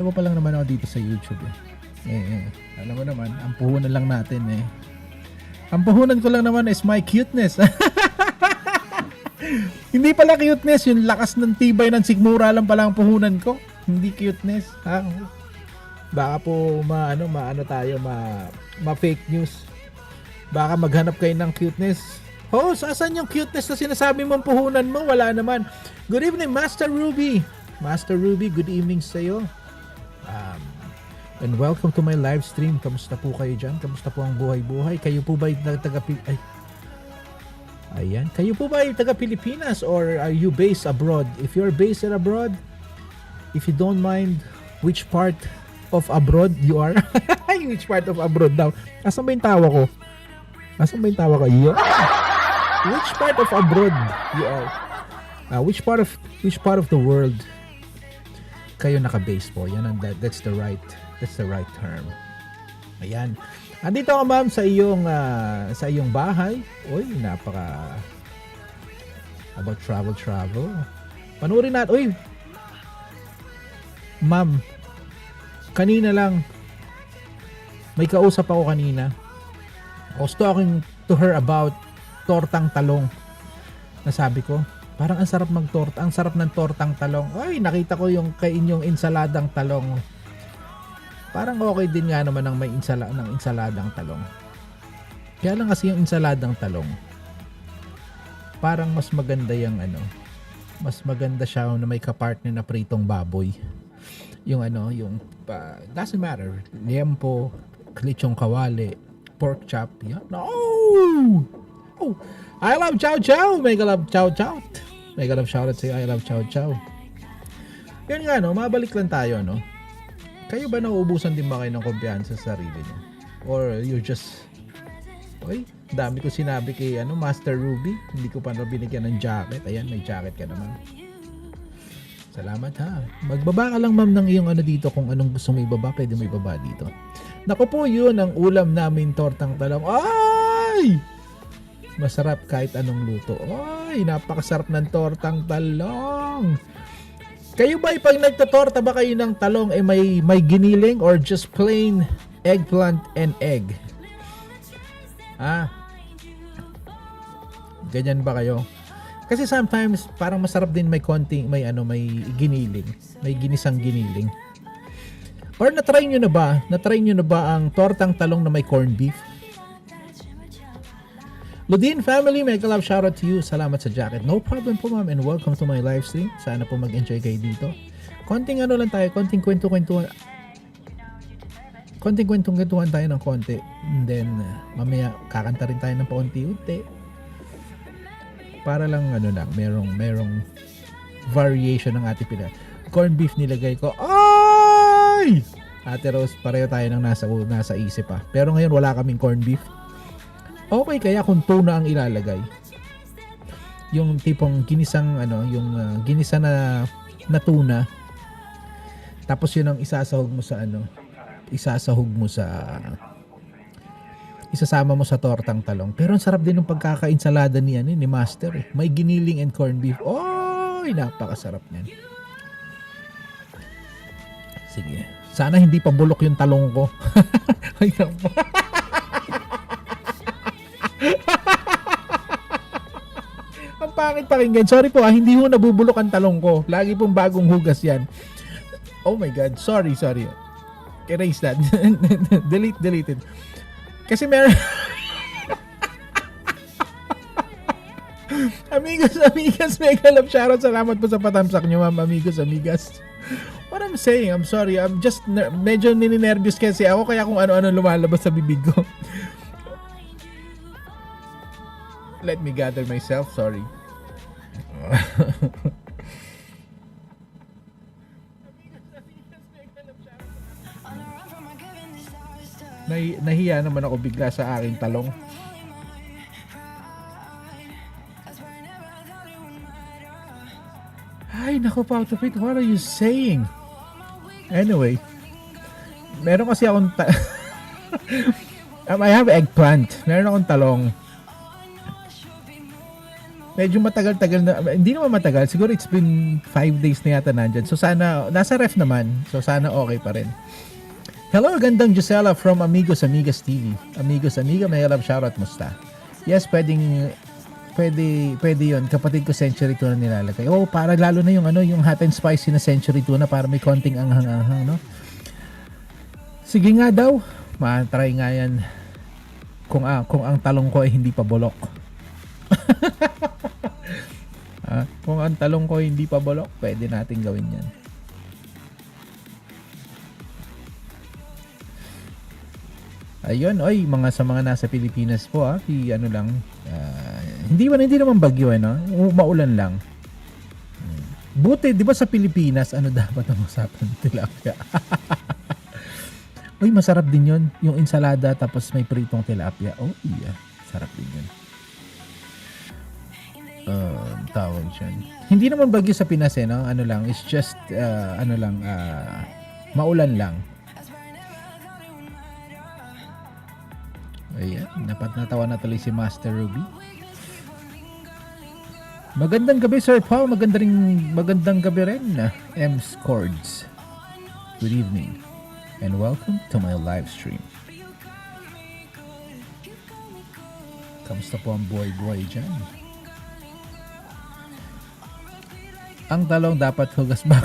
Ano pa lang naman ako dito sa YouTube eh. Alam mo naman, ang puhunan lang natin eh. Ang puhunan ko lang naman is my cuteness. Hindi pala cuteness, yung lakas ng tibay ng sigmura lang pala ang puhunan ko. Hindi cuteness. Ha? Baka po maano tayo, ma fake news. Baka maghanap kayo ng cuteness. Oh, saan yung cuteness na sinasabi mong puhunan mo? Wala naman. Good evening, Master Ruby. Master Ruby, good evening sa iyo. And welcome to my live stream. Kamusta po kayo dyan? Kamusta po ang buhay-buhay? Kayo po ba ay Ayan. Kayo po ba ay taga-Pilipinas or are you based abroad? If you're based abroad, if you don't mind which part of abroad you are. Which part of abroad daw? Asan ba yung tawa ko? Asan ba yung tawa ko? Yeah. Which part of abroad you are? Which part of the world kayo naka-base po? Yan, that's the right term. Ayan. Andito ako ma'am sa iyong bahay. Uy, napaka about travel. Panurin natin. Uy. Ma'am, kanina lang may kausap ako kanina. I was talking to her about tortang talong. Nasabi ko, parang ang sarap magtorta. Ang sarap ng tortang talong. Ay, nakita ko yung kay inyong insaladang talong. Parang okay din nga naman ng may insaladang talong. Kaya lang kasi yung insaladang talong, parang mas maganda mas maganda siya na may kapartner na pritong baboy. Yung doesn't matter. Liempo, lechong kawali, pork chop. Yeah. No! Oh! I love Chow Chow! Mega love Chow Chow! Mega love shoutout sa'yo. I love Chow Chow. Yun nga, mabalik lang tayo, Kayo ba nauubusan din ba kayo ng kumpiyansa sa sarili niyo? Or you're just... Oy, dami ko sinabi kay Master Ruby. Hindi ko pa na binigyan ng jacket. Ayan, may jacket ka naman. Salamat ha. Magbaba ka lang ma'am ng iyong dito. Kung anong gusto mo ibaba, pwede mo ibaba dito. Naku po, yun ang ulam namin, tortang talong. Ay! Masarap kahit anong luto. Ay, napakasarap ng tortang talong. Kayo ba pag nagtatorta ba kayo ng talong may giniling or just plain eggplant and egg? Ganyan ba kayo? Kasi sometimes parang masarap din may konting may giniling, may ginisang giniling. Or na-try nyo na ba ang tortang talong na may corned beef? Ludin family, mega love shoutout to you. Salamat sa jacket. No problem po ma'am and welcome to my live stream. Sana po mag-enjoy kayo dito. Konting lang tayo, konting kwento-kwentuhan. Konting kwento-kwentuhan tayo ng konti. And then, mamaya kakanta rin tayo ng paunti-unti. Para lang merong variation ng ating pila. Corned beef nilagay ko. Ay! Ate Rose, pareho tayo ng nasa isip pa. Pero ngayon wala kaming corned beef. Okay kaya kung tuna ang ilalagay? Yung tipong ginisang ginisa na tuna. Tapos yun ang isasahog mo sa isasama mo sa tortang talong. Pero ang sarap din ng pagkakainsalada ni Master eh. May giniling and corned beef. Oy, napakasarap niyan. Sige. Sana hindi pa bulok yung talong ko. Ay, ang pangit pakinggan. Sorry po hindi ho nabubulok ang talong ko. Lagi pong bagong hugas yan. Oh my God. Sorry. Erase that. Delete it. Kasi meron... Amigas, mega love shoutout. Salamat po sa patamsak nyo, ma'am. Amigas. What I'm saying, I'm sorry. I'm just medyo nininervyos kasi ako kaya kung ano-ano lumalabas sa bibig ko. Let me gather myself. Sorry. Nahiya naman ako bigla sa aking talong. Ay, naku pa, what are you saying? Anyway, meron kasi akong I have eggplant. Meron akong talong. medyo matagal-tagal na, hindi naman matagal, siguro it's been 5 days na yata nandyan. So sana, nasa ref naman, so sana okay pa rin. Hello, gandang Gisela from Amigos Amigas TV. Amigos Amiga, may love shoutout, musta? Yes, pwede yun. Kapatid ko century tuna nilalagay. Oh, para lalo na yung yung hot and spicy na century tuna para may konting anghang-anghang, no? Sige nga daw, ma-try nga yan kung ang talong ko ay hindi pa bulok. Kung ang talong ko ay hindi pa bulok, pwede natin gawin yan. Ayun, oy, sa mga nasa Pilipinas po, hindi naman bagyo, maulan lang. Buti, di ba sa Pilipinas, dapat ang usapan? Tilapia. Uy, masarap din yun. Yung ensalada, tapos may pritong tilapia. Oh, yeah. Sarap din yun. Tawag siya. Hindi naman bagyo sa Pinas, no? It's just, maulan lang. Ayan, natawa na tuloy si Master Ruby. Magandang gabi, Sir Paul. Magandang gabi rin, M's Chords. Good evening and welcome to my live stream. Kamusta po ang buhay-buhay dyan? Ang talong dapat hugas ba?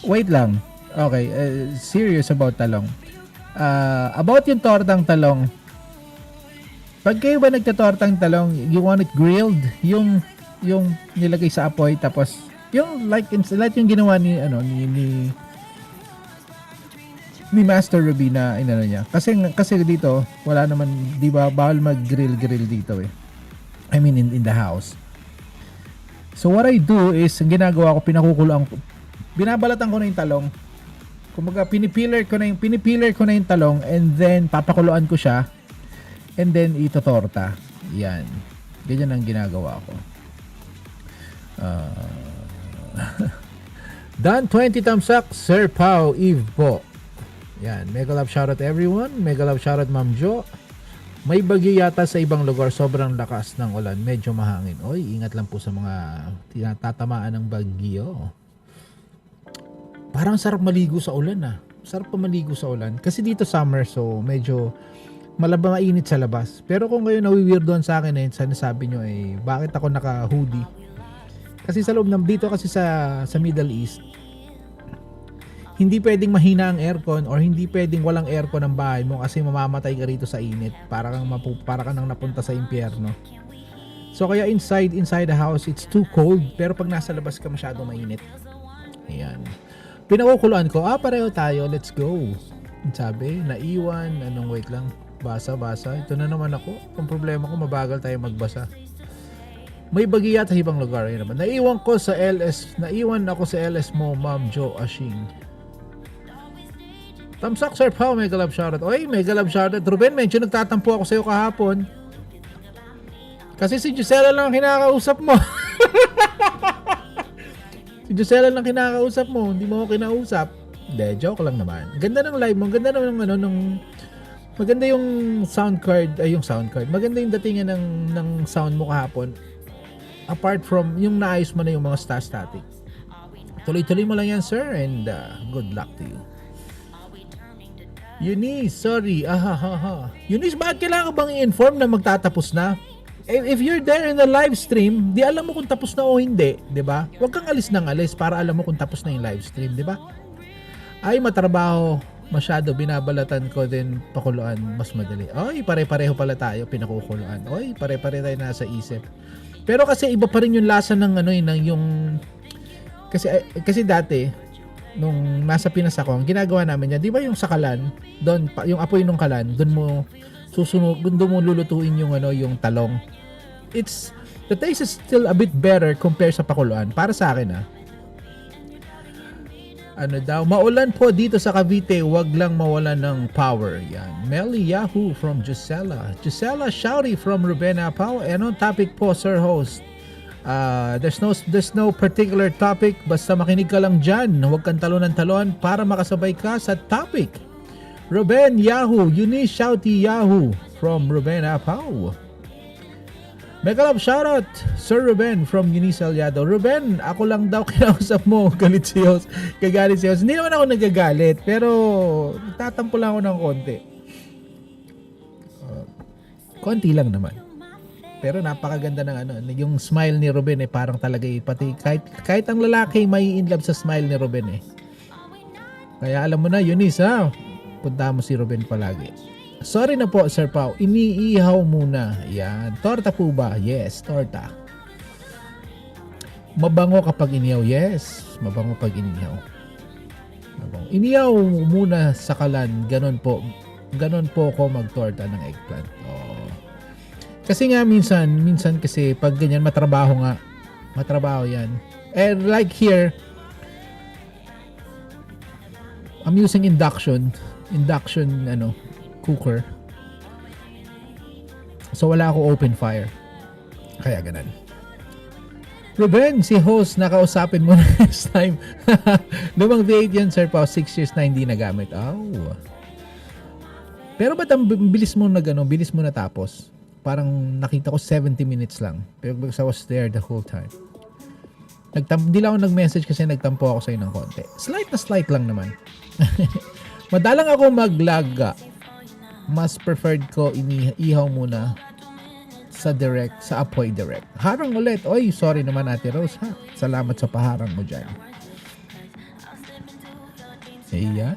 Wait lang. Okay, serious about talong. About yung tortang talong, pag kayo ba nagtatortang talong, you want it grilled, yung nilagay sa apoy, tapos yung like yung ginawa ni Master Ruby na niya, kasi dito wala naman, di ba, bawal mag-grill dito I mean in the house. So what I do is, ang ginagawa ko, binabalatan ko na yung talong. Kumbaga, pinipiler ko na yung talong, and then papakuluan ko siya, and then itotorta. Yan. Ganyan ang ginagawa ko. Dan 20 thumbs up, Sir Pao Eve po. Yan. Mega love shoutout everyone. Mega love shoutout Ma'am Jo. May bagyo yata sa ibang lugar. Sobrang lakas ng ulan. Medyo mahangin. Oy, ingat lang po sa mga tinatatamaan ng bagyo. Parang sarap maligo sa ulan Sarap pa maligo sa ulan. Kasi dito summer, so medyo mainit sa labas. Pero kung ngayon nawi-weirdoan sa akin sinasabi nyo bakit ako naka-hoodie? Kasi sa loob dito kasi sa Middle East, hindi pwedeng mahina ang aircon or hindi pwedeng walang aircon ang bahay mo kasi mamamatay ka rito sa init. Para kang nang napunta sa impyerno. So kaya inside the house, it's too cold. Pero pag nasa labas ka, masyadong mainit. Ayan. Pinakukuluan ko, pareho tayo, let's go. Sabi, naiwan, wait lang, basa. Ito na naman ako. Ang problema ko, mabagal tayo magbasa. May bagyo yata sa ibang lugar. Yun naman. Naiwan ako sa LS mo, Ma'am Jo Ashing. Thumbs up, Sir Pao, mega love shoutout. Oy, mega love shoutout. Ruben, medyo nagtatampo ako sa'yo kahapon. Kasi si Gisela lang ang kinakausap mo. Si Gisela lang kinakausap mo, hindi mo ako kinausap. Hindi, joke lang naman. Ganda ng live mo, ganda naman maganda yung sound card. Maganda yung datingan ng sound mo kahapon. Apart from yung naayos mo na yung mga static. Tuloy-tuloy mo lang yan, sir, and good luck to you. Eunice, sorry. Eunice, bakit kailangan bang i-inform na magtatapos na? If you're there in the live stream, di alam mo kung tapos na o hindi, di ba? Huwag kang alis para alam mo kung tapos na yung live stream, di ba? Ay, matrabaho, masyado, binabalatan ko din pakuluan, mas madali. Ay, pare-pareho pala tayo, pinakukuluan. Ay, pare-pareho tayo nasa isip. Pero kasi iba pa rin yung lasa ng yung kasi dati nung nasa Pinas ako, ang ginagawa namin yan, di ba yung sa kalan, doon yung apoy ng kalan, doon mo lulutuin yung yung talong. The taste is still a bit better compare sa pakuluan para sa akin. Maulan po dito sa Cavite, wag lang mawalan ng power. Yan. Melly Yahoo from Gisela Shouty from Rubena Pao. Anong topic po, Sir Host? There's no particular topic, basta makinig ka lang dyan. Huwag kang talon para makasabay ka sa topic. Ruben Yahoo, Eunice Shouty Yahoo from Rubena Pao. Mega love shoutout, Sir Ruben from Eunice Aliado. Ruben, ako lang daw kinausap mo. Galit si Host. Kagalit si Host. Hindi naman ako nagagalit, pero tatampo lang ako ng konti. Konti lang naman. Pero napakaganda ng ano, yung smile ni Ruben parang talaga pati kahit ang lalaki may in love sa smile ni Ruben Kaya alam mo na, Eunice punta mo si Ruben palagi. Sorry na po, Sir Pao. Iniihaw muna. Yan. Torta po ba? Yes, torta. Mabango kapag inihaw. Yes, mabango pag inihaw. Mabango. Inihaw muna sa kalan. Ganon po ako magtorta ng eggplant. Oh. Kasi nga minsan kasi pag ganyan matrabaho yan. And like here, I'm using induction cooker. So wala ako open fire. Kaya ganun. Ruben, si host, nakausapin mo na next time. Lumang V8 yan, Sir Pao. 6 years na hindi nagamit. Oh. Pero ba't ang bilis mo natapos? Parang nakita ko 70 minutes lang. Pero because I was there the whole time. Hindi lang ako nag-message kasi nagtampo ako sa'yo ng konti. Slight lang naman. Madalang ako maglaga. Mas preferred ko iniihaw muna sa Apoy Direct. Harang ulit. Oy, sorry naman Ate Rose ha. Salamat sa paharang mo dyan. Ayan.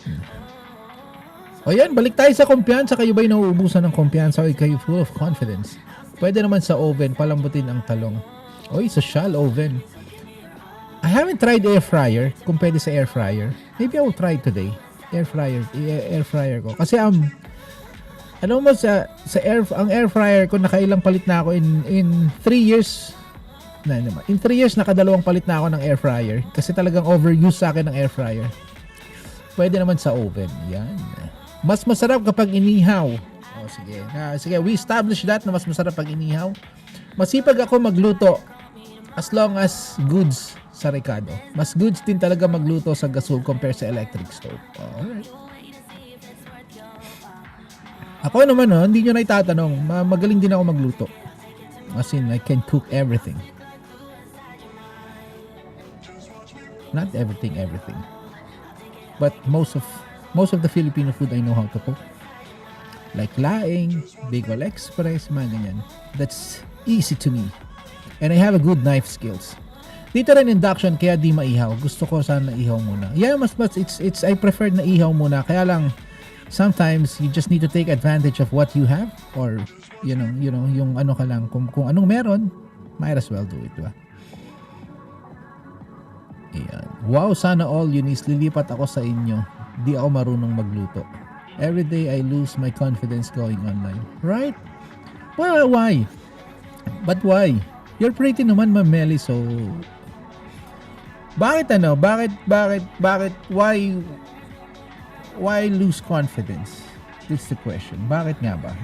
O yan, balik tayo sa kumpiyansa. Kayo ba'y nauubusan ng kumpiyansa o kayo full of confidence? Pwede naman sa oven, palambutin ang talong. Oy, social oven. I haven't tried air fryer. Kung pwede sa air fryer. Maybe I will try today. Air fryer ko. Kasi ano mo ang air fryer ko nakailang palit na ako in 3 years. In 3 years nakadalawang palit na ako ng air fryer kasi talagang overuse sa akin ng air fryer. Pwede naman sa oven. Yan. Mas masarap kapag inihaw. Oh, sige. Sige, we established that na mas masarap pag inihaw. Masipag ako magluto as long as goods sa Ricardo. Mas goods din talaga magluto sa gasol compare sa electric stove. Alright. Ako naman hindi nyo na itatanong. Magaling din ako magluto. As in, I can cook everything. Not everything. But most of the Filipino food I know how to cook. Like laing, Bicol Express, mga ganyan. That's easy to me. And I have a good knife skills. Dito rin induction kaya di maihaw. Gusto ko sana ihaw muna. Yeah, mas I prefer na ihaw muna. Kaya lang sometimes you just need to take advantage of what you have or you know yung ano ka lang kung anong meron, might as well do it, diba? Ayan. Wow, sana all Eunice, lilipat ako sa inyo. Di ako marunong magluto. Every day I lose my confidence going online. Right? Well, why? But why? You're pretty naman, Ma'am Melly, so bakit why lose confidence? That's the question. Bakit nga ba?